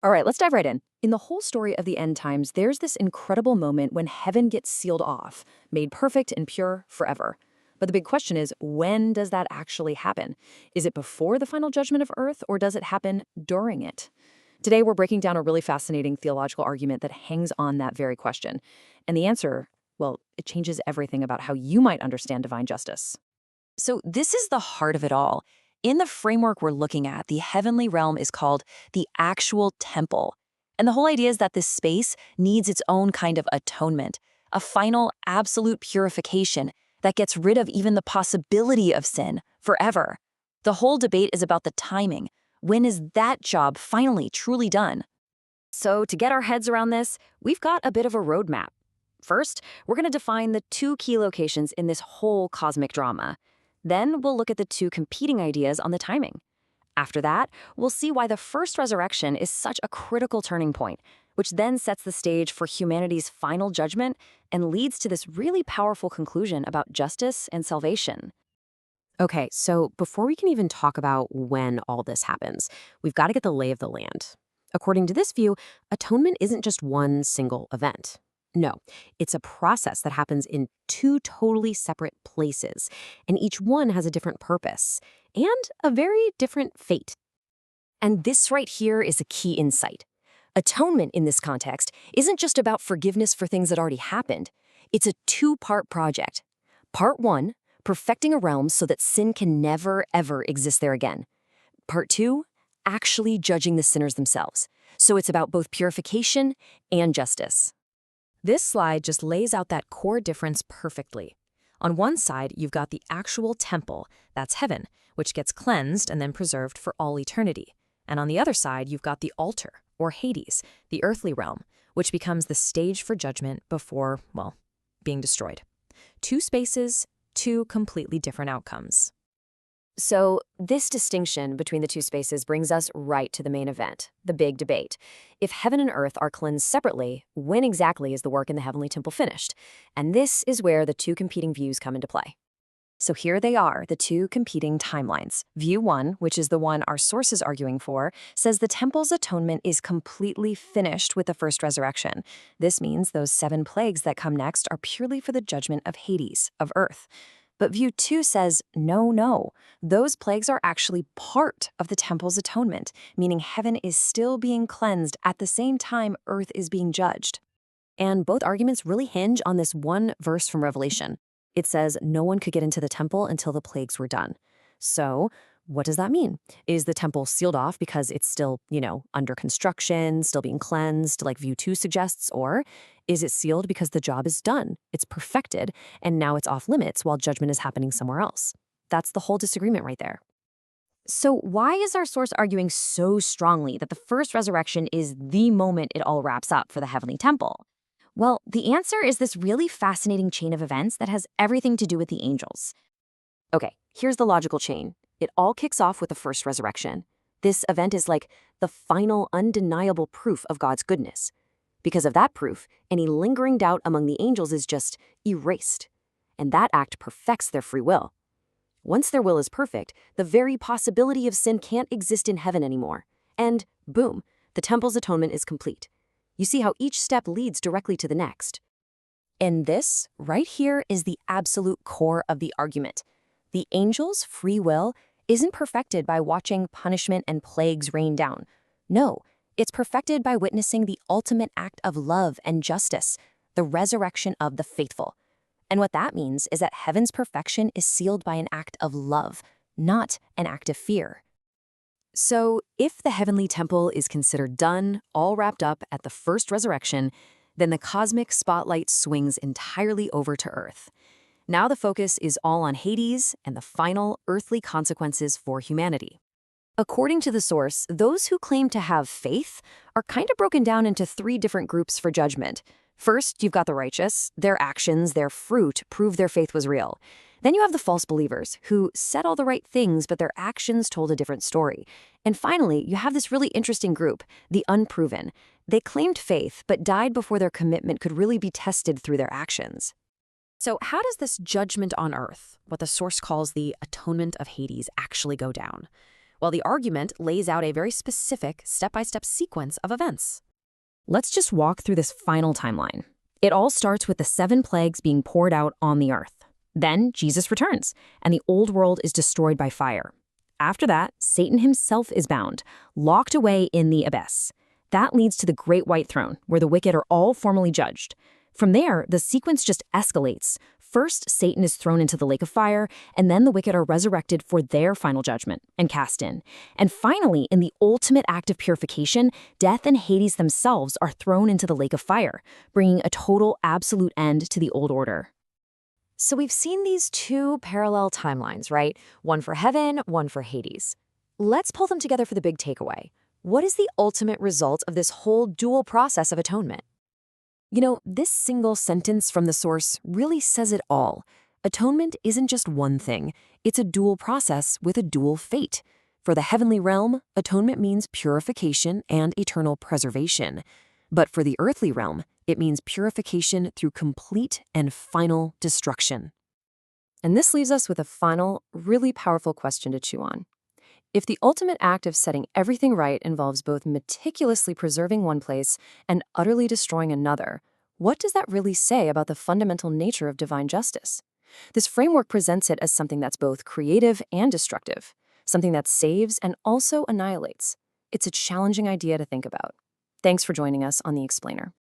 All right, let's dive right in. In the whole story of the end times, there's this incredible moment when heaven gets sealed off, made perfect and pure forever. But the big question is, when does that actually happen? Is it before the final judgment of earth, or does it happen during it? Today, we're breaking down a really fascinating theological argument that hangs on that very question. And the answer, well, it changes everything about how you might understand divine justice. So, this is the heart of it all. In the framework we're looking at, the heavenly realm is called the actual temple. And the whole idea is that this space needs its own kind of atonement, a final, absolute purification that gets rid of even the possibility of sin forever. The whole debate is about the timing. When is that job finally truly done? So, to get our heads around this, we've got a bit of a roadmap. First, we're going to define the two key locations in this whole cosmic drama. Then we'll look at the two competing ideas on the timing. After that, we'll see why the first resurrection is such a critical turning point, which then sets the stage for humanity's final judgment and leads to this really powerful conclusion about justice and salvation. Okay, so before we can even talk about when all this happens, we've got to get the lay of the land. According to this view, atonement isn't just one single event. No, it's a process that happens in two totally separate places, and each one has a different purpose and a very different fate. And this right here is a key insight. Atonement in this context isn't just about forgiveness for things that already happened. It's a two-part project. Part one, perfecting a realm so that sin can never, ever exist there again. Part two, actually judging the sinners themselves. So it's about both purification and justice. This slide just lays out that core difference perfectly. On one side, you've got the actual temple, that's heaven, which gets cleansed and then preserved for all eternity. And on the other side, you've got the altar, or Hades, the earthly realm, which becomes the stage for judgment before, well, being destroyed. Two spaces, two completely different outcomes. So this distinction between the two spaces brings us right to the main event, the big debate. If heaven and earth are cleansed separately, when exactly is the work in the heavenly temple finished? And this is where the two competing views come into play. So here they are, the two competing timelines. View 1, which is the one our source is arguing for, says the temple's atonement is completely finished with the first resurrection. This means those 7 plagues that come next are purely for the judgment of Hades, of earth. But view 2 says, no, those plagues are actually part of the temple's atonement, meaning heaven is still being cleansed at the same time earth is being judged. And both arguments really hinge on this one verse from Revelation. It says no one could get into the temple until the plagues were done. So what does that mean? Is the temple sealed off because it's still, under construction, still being cleansed, like view 2 suggests? Or is it sealed because the job is done, it's perfected, and now it's off limits while judgment is happening somewhere else? That's the whole disagreement right there. So why is our source arguing so strongly that the first resurrection is the moment it all wraps up for the heavenly temple? Well, the answer is this really fascinating chain of events that has everything to do with the angels. Okay, here's the logical chain. It all kicks off with the first resurrection. This event is like the final, undeniable proof of God's goodness. Because of that proof, any lingering doubt among the angels is just erased. And that act perfects their free will. Once their will is perfect, the very possibility of sin can't exist in heaven anymore. And boom, the temple's atonement is complete. You see how each step leads directly to the next. And this, right here, is the absolute core of the argument. The angels' free will isn't perfected by watching punishment and plagues rain down. No, it's perfected by witnessing the ultimate act of love and justice, the resurrection of the faithful. And what that means is that heaven's perfection is sealed by an act of love, not an act of fear. So, if the heavenly temple is considered done, all wrapped up at the first resurrection, then the cosmic spotlight swings entirely over to Earth. Now the focus is all on Hades and the final earthly consequences for humanity. According to the source, those who claim to have faith are kind of broken down into 3 different groups for judgment. First, you've got the righteous. Their actions, their fruit, prove their faith was real. Then you have the false believers, who said all the right things, but their actions told a different story. And finally, you have this really interesting group, the unproven. They claimed faith, but died before their commitment could really be tested through their actions. So how does this judgment on earth, what the source calls the atonement of Hades, actually go down? while the argument lays out a very specific step-by-step sequence of events. Let's just walk through this final timeline. It all starts with the 7 plagues being poured out on the earth. Then Jesus returns, and the old world is destroyed by fire. After that, Satan himself is bound, locked away in the abyss. That leads to the great white throne, where the wicked are all formally judged. From there, the sequence just escalates. First, Satan is thrown into the lake of fire, and then the wicked are resurrected for their final judgment and cast in. And finally, in the ultimate act of purification, death and Hades themselves are thrown into the lake of fire, bringing a total absolute end to the old order. So we've seen these 2 parallel timelines, right? One for heaven, one for Hades. Let's pull them together for the big takeaway. What is the ultimate result of this whole dual process of atonement? You know, this single sentence from the source really says it all. Atonement isn't just one thing. It's a dual process with a dual fate. For the heavenly realm, atonement means purification and eternal preservation. But for the earthly realm, it means purification through complete and final destruction. And this leaves us with a final, really powerful question to chew on. If the ultimate act of setting everything right involves both meticulously preserving one place and utterly destroying another, what does that really say about the fundamental nature of divine justice? This framework presents it as something that's both creative and destructive, something that saves and also annihilates. It's a challenging idea to think about. Thanks for joining us on The Explainer.